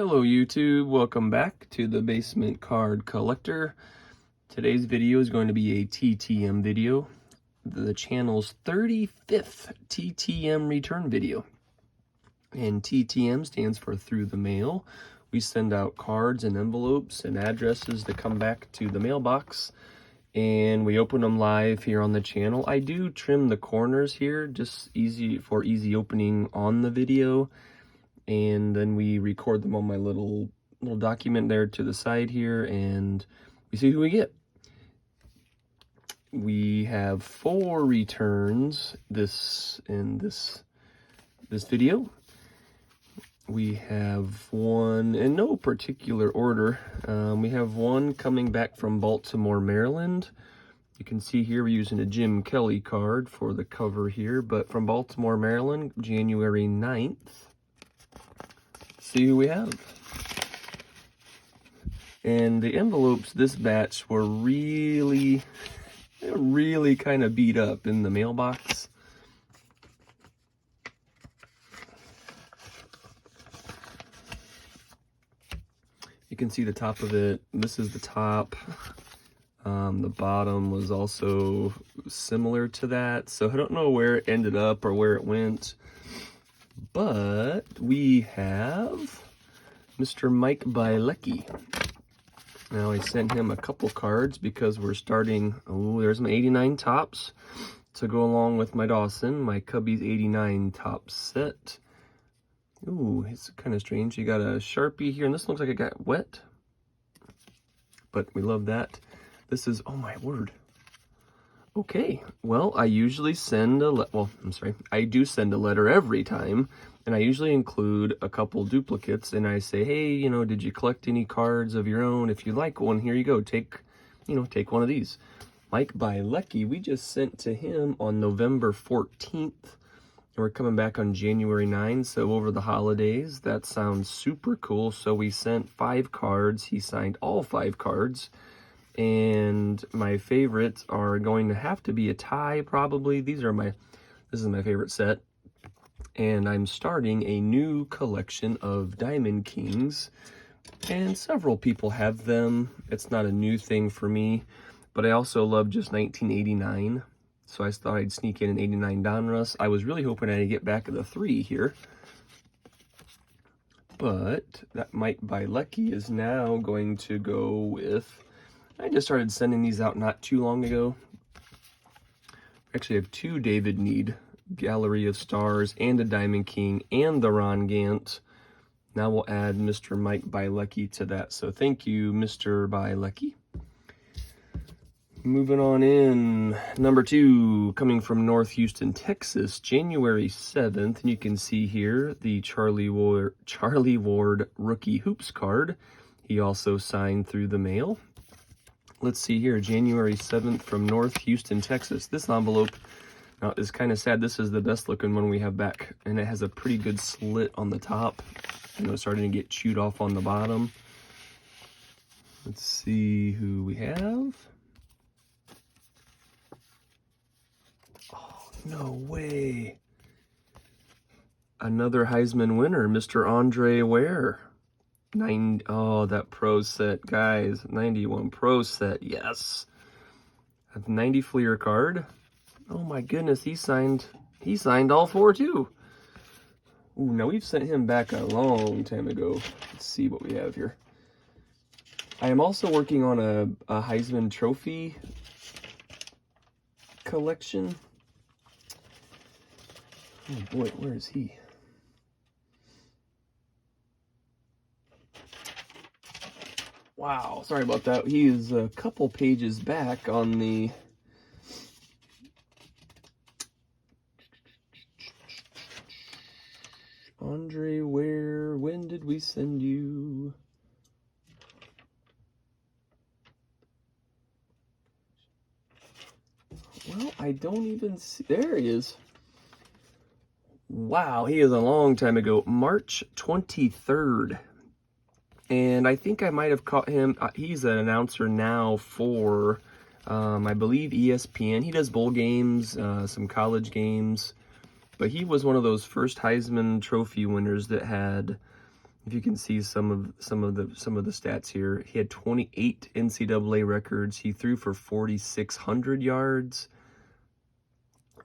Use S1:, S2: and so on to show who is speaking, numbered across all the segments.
S1: Hello YouTube, welcome back to the Basement Card Collector. Today's video is going to be a TTM video, the channel's 35th TTM Return video. And TTM stands for through the mail. We send out cards and envelopes and addresses that come back to the mailbox, and we open them live here on the channel. I do trim the corners here, just easy opening on the video. And then we record them on my little document there to the side here, and we see who we get. We have 4 returns in this video. We have one in no particular order. We have one coming back from Baltimore, Maryland. You can see here we're using a Jim Kelly card for the cover here, but from Baltimore, Maryland, January 9th. See who we have. And the envelopes this batch were really kind of beat up in the mailbox. You can see the top of it. This is the top. The bottom was also similar to that, so I don't know where it ended up or where it went. But we have Mr. Mike Bielecki. Now, I sent him a couple cards because we're starting, there's my 89 tops to go along with my Dawson, my Cubbies 89 top set. Ooh, it's kind of strange. You got a Sharpie here, and this looks like it got wet. But we love that. This is, oh my word. Okay, well, I usually send I do send a letter every time, and I usually include a couple duplicates, and I say, hey, did you collect any cards of your own? If you like one, here you go, take one of these. Mike Bielecki, we just sent to him on November 14th, and we're coming back on January 9th, so over the holidays. That sounds super cool. So we sent 5 cards, he signed all 5 cards. And my favorites are going to have to be a tie, probably. This is my favorite set. And I'm starting a new collection of Diamond Kings. And several people have them. It's not a new thing for me. But I also love just 1989. So I thought I'd sneak in an 89 Donruss. I was really hoping I'd get back at the 3 here. But that Mike Bielecki is now going to go with... I just started sending these out not too long ago. Actually, I have 2 David Need Gallery of Stars and a Diamond King and the Ron Gant. Now we'll add Mr. Mike Bielecki to that. So thank you, Mr. Bielecki. Moving on in, number 2, coming from North Houston, Texas, January 7th. And you can see here the Charlie Ward Rookie Hoops card. He also signed through the mail. Let's see here, January 7th from North Houston, Texas. This envelope now is kind of sad. This is the best looking one we have back, and it has a pretty good slit on the top. It's starting to get chewed off on the bottom. Let's see who we have. Oh, no way. Another Heisman winner, Mr. Andre Ware. That pro set, guys. 91 pro set, yes. A 90 Fleer card. Oh my goodness, he signed all 4 too. Ooh, now we've sent him back a long time ago. Let's see what we have here. I am also working on a Heisman Trophy collection. Oh boy, where is he? Wow, sorry about that. He is a couple pages back on the... Andre Ware, when did we send you? Well, I don't even see... There he is. Wow, he is a long time ago. March 23rd. And I think I might have caught him. He's an announcer now for, I believe, ESPN. He does bowl games, some college games. But he was one of those first Heisman Trophy winners that had If you can see some of the stats here, he had 28 NCAA records. He threw for 4,600 yards.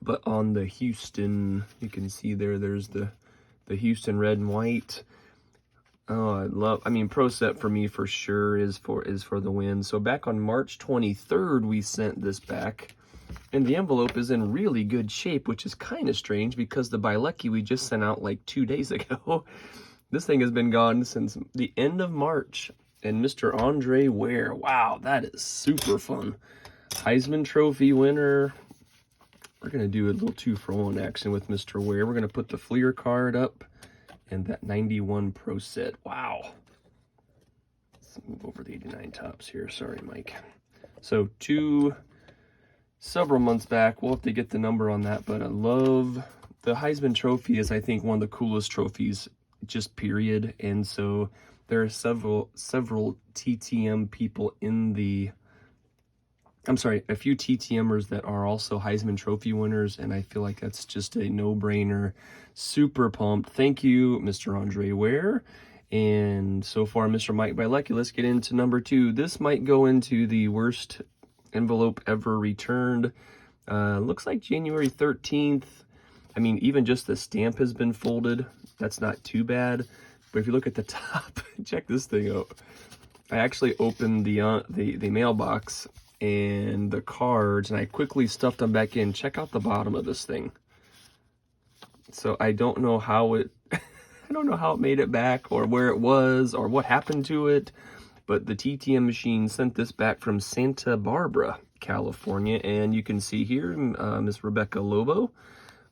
S1: But on the Houston, you can see there's the Houston red and white. Oh, I mean, pro set for me for sure is for the win. So back on March 23rd, we sent this back, and the envelope is in really good shape, which is kind of strange because the Bielecki we just sent out like 2 days ago. This thing has been gone since the end of March. And Mr. Andre Ware, wow, that is super fun. Heisman Trophy winner. We're going to do a little 2-for-1 action with Mr. Ware. We're going to put the Fleer card up and that 91 Pro set. Wow. Let's move over the 89 tops here. Sorry, Mike. So several months back, we'll have to get the number on that, but I love the Heisman Trophy is, I think, one of the coolest trophies, just period. And so there are several TTM people in the, I'm sorry, a few TTMers that are also Heisman Trophy winners, and I feel like that's just a no-brainer. Super pumped. Thank you, Mr. Andre Ware. And so far, Mr. Mike Bielecki. Let's get into number 2. This might go into the worst envelope ever returned. Looks like January 13th. I mean, even just the stamp has been folded. That's not too bad. But if you look at the top, check this thing out. I actually opened the mailbox and the cards, and I quickly stuffed them back in. Check out the bottom of this thing. So I don't know how it I don't know how it made it back, or where it was, or what happened to it, but the TTM Machine sent this back from Santa Barbara, California, and you can see here Miss Rebecca Lobo.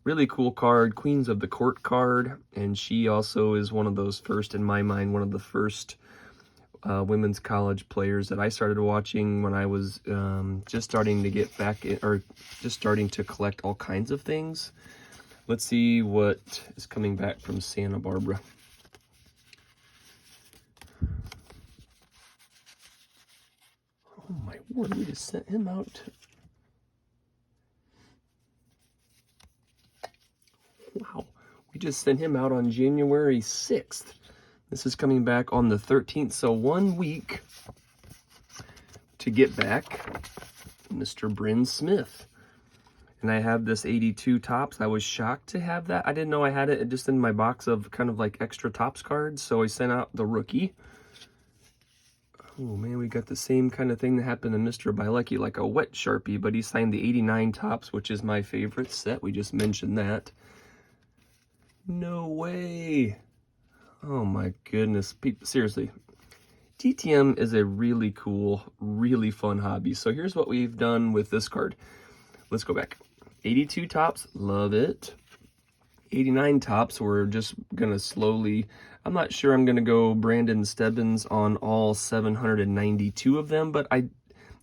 S1: Really cool card, Queens of the Court card, and she also is one of those first, in my mind, one of the first women's college players that I started watching when I was just starting to get back in, or just starting to collect all kinds of things. Let's see what is coming back from Santa Barbara. Oh my word, we just sent him out. Wow, we just sent him out on January 6th. This is coming back on the 13th, so 1 week to get back Mr. Bryn Smith. And I have this 82 tops. I was shocked to have that. I didn't know I had it just in my box of kind of like extra tops cards, so I sent out the rookie. Oh man, we got the same kind of thing that happened to Mr. Bielecki, like a wet Sharpie, but he signed the 89 tops, which is my favorite set. We just mentioned that. No way. Oh my goodness. People, seriously. TTM is a really cool, really fun hobby. So here's what we've done with this card. Let's go back. 82 tops, love it. 89 tops, we're just gonna slowly, I'm not sure I'm gonna go Brandon Stebbins on all 792 of them, but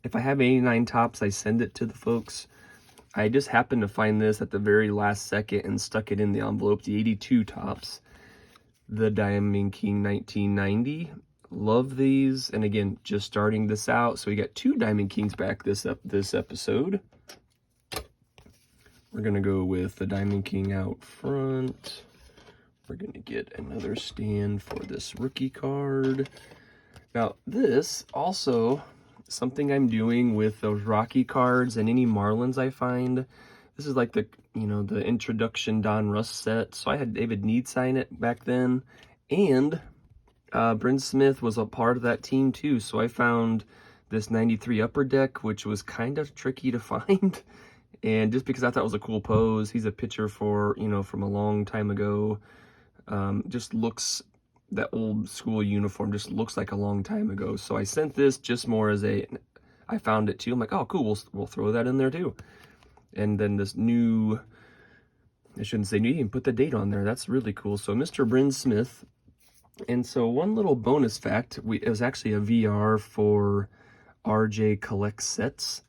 S1: if I have 89 tops, I send it to the folks. I just happened to find this at the very last second and stuck it in the envelope, the 82 tops. The Diamond King 1990, love these. And again, just starting this out, so we got 2 Diamond Kings back this episode. We're gonna go with the Diamond King out front. We're gonna get another stand for this rookie card. Now, this also something I'm doing with those Rocky cards and any Marlins I find. This is like the, you know, the introduction Don Russ set. So I had David Need sign it back then, and Bryn Smith was a part of that team too. So I found this 93 Upper Deck, which was kind of tricky to find. And just because I thought it was a cool pose, he's a pitcher for, you know, from a long time ago. Just looks, that old school uniform just looks like a long time ago. So I sent this just more as I found it too. I'm like, oh, cool, we'll throw that in there too. And then this new, I shouldn't say new, you can put the date on there. That's really cool. So Mr. Bryn Smith. And so one little bonus fact, it was actually a VR for RJ Collects Sets.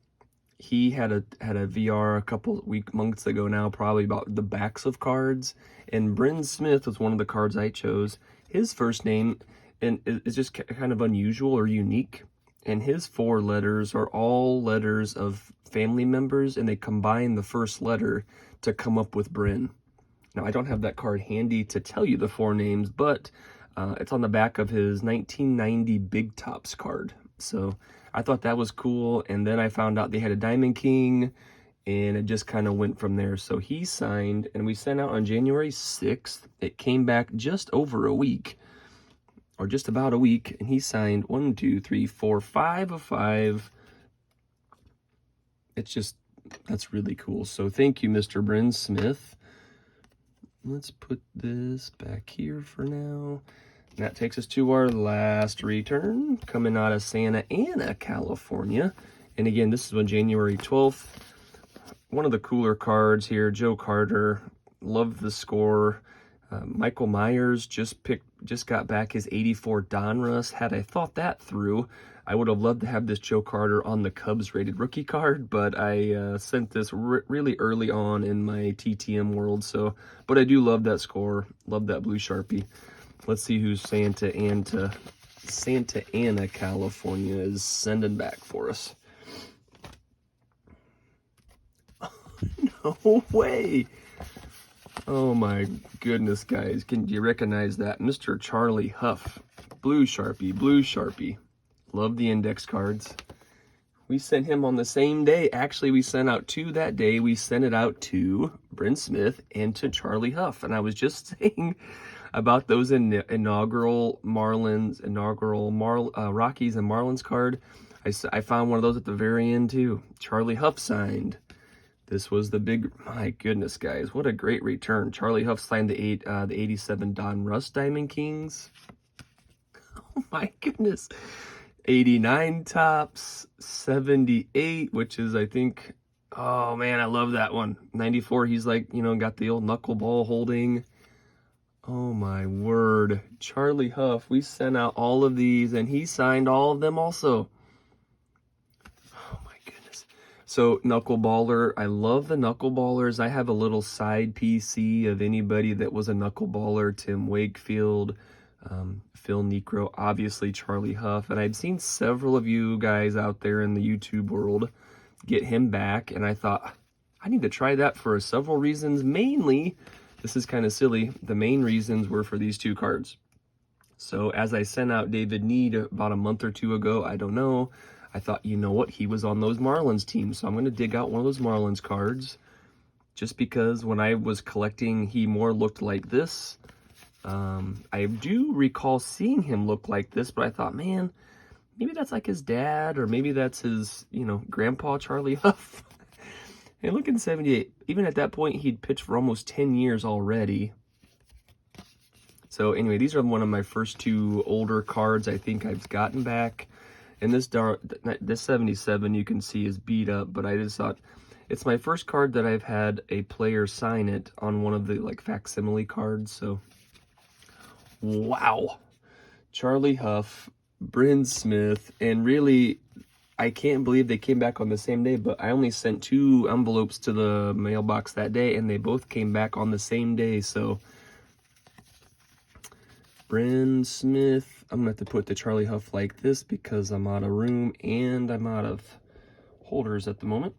S1: He had a VR a couple months ago now, probably, about the backs of cards. And Bryn Smith was one of the cards I chose. His first name is just kind of unusual or unique. And his 4 letters are all letters of family members, and they combine the first letter to come up with Bryn. Now, I don't have that card handy to tell you the 4 names, but It's on the back of his 1990 Big Tops card. So I thought that was cool. And then I found out they had a Diamond King, and it just kind of went from there. So he signed, and we sent out on January 6th. It came back just over a week, or just about a week, and he signed 1, 2, 3, 4, 5 of 5. It's just, that's really cool. So thank you, Mr. Bryn Smith. Let's put this back here for now. And that takes us to our last return, coming out of Santa Ana, California. And again, this is on January 12th. One of the cooler cards here, Joe Carter. Love the score. Michael Myers just got back his 84 Donruss. Had I thought that through, I would have loved to have this Joe Carter on the Cubs rated rookie card, but I sent this really early on in my TTM world. So, but I do love that score. Love that blue Sharpie. Let's see who Santa Ana, California is sending back for us. No way. Oh my goodness, guys. Can you recognize that? Mr. Charlie Huff. Blue Sharpie, blue Sharpie. Love the index cards. We sent him on the same day. Actually, we sent out 2 that day. We sent it out to Bryn Smith and to Charlie Huff. And I was just saying about those inaugural Rockies and Marlins card. I found one of those at the very end too. Charlie Huff signed. This was the big, my goodness, guys, what a great return. Charlie Huff signed the 87 Donruss Diamond Kings. Oh my goodness. 89 Tops, 78, which is, I think, oh man, I love that one. 94, he's like, you know, got the old knuckleball holding. Oh my word. Charlie Huff, we sent out all of these, and he signed all of them also. Oh my goodness. So, knuckleballer, I love the knuckleballers. I have a little side PC of anybody that was a knuckleballer. Tim Wakefield, Phil Necro, obviously Charlie Huff, and I'd seen several of you guys out there in the YouTube world get him back, and I thought, I need to try that for several reasons. Mainly, this is kind of silly, the main reasons were for these 2 cards. So as I sent out David Need about a month or 2 ago, I don't know, I thought, you know what, he was on those Marlins teams, so I'm going to dig out one of those Marlins cards, just because when I was collecting, he more looked like this. I do recall seeing him look like this, but I thought, man, maybe that's like his dad, or maybe that's his, you know, grandpa Charlie Huff. And look at 78. Even at that point, he'd pitched for almost 10 years already. So anyway, these are one of my first 2 older cards I think I've gotten back. And this 77 you can see is beat up, but I just thought, it's my first card that I've had a player sign it on one of the like facsimile cards, so wow. Charlie Huff, Bryn Smith, and really, I can't believe they came back on the same day, but I only sent 2 envelopes to the mailbox that day, and they both came back on the same day, so Bryn Smith, I'm going to have to put the Charlie Huff like this because I'm out of room and I'm out of holders at the moment.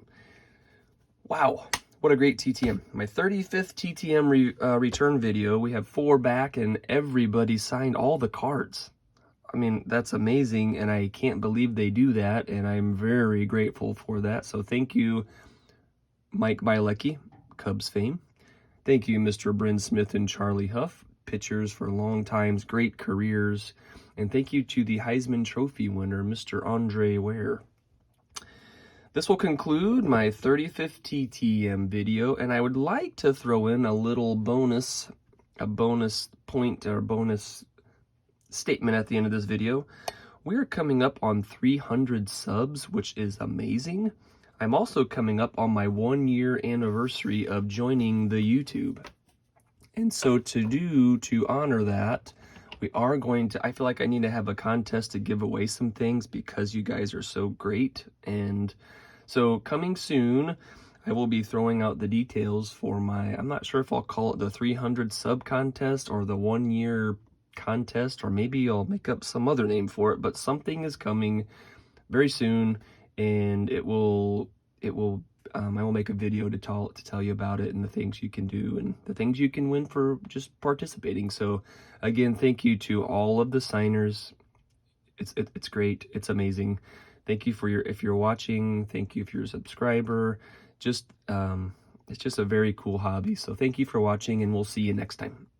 S1: Wow. What a great TTM. My 35th TTM return video. We have 4 back and everybody signed all the cards. I mean, that's amazing, and I can't believe they do that, and I'm very grateful for that. So thank you, Mike Bielecki, Cubs fame. Thank you, Mr. Bryn Smith and Charlie Huff, pitchers for long times, great careers. And thank you to the Heisman Trophy winner, Mr. Andre Ware. This will conclude my 35th TTM video, and I would like to throw in a little bonus point or bonus statement at the end of this video. We're coming up on 300 subs, which is amazing. I'm also coming up on my 1-year anniversary of joining the YouTube. And so to honor that, we are going to, I feel like I need to have a contest to give away some things because you guys are so great. And so coming soon, I will be throwing out the details for my, I'm not sure if I'll call it the 300 sub contest or the 1-year contest, or maybe I'll make up some other name for it, but something is coming very soon, and it will I will make a video to tell you about it and the things you can do and the things you can win for just participating. So again, thank you to all of the signers. It's great. It's amazing. Thank you for if you're watching, thank you if you're a subscriber. Just it's just a very cool hobby. So thank you for watching, and we'll see you next time.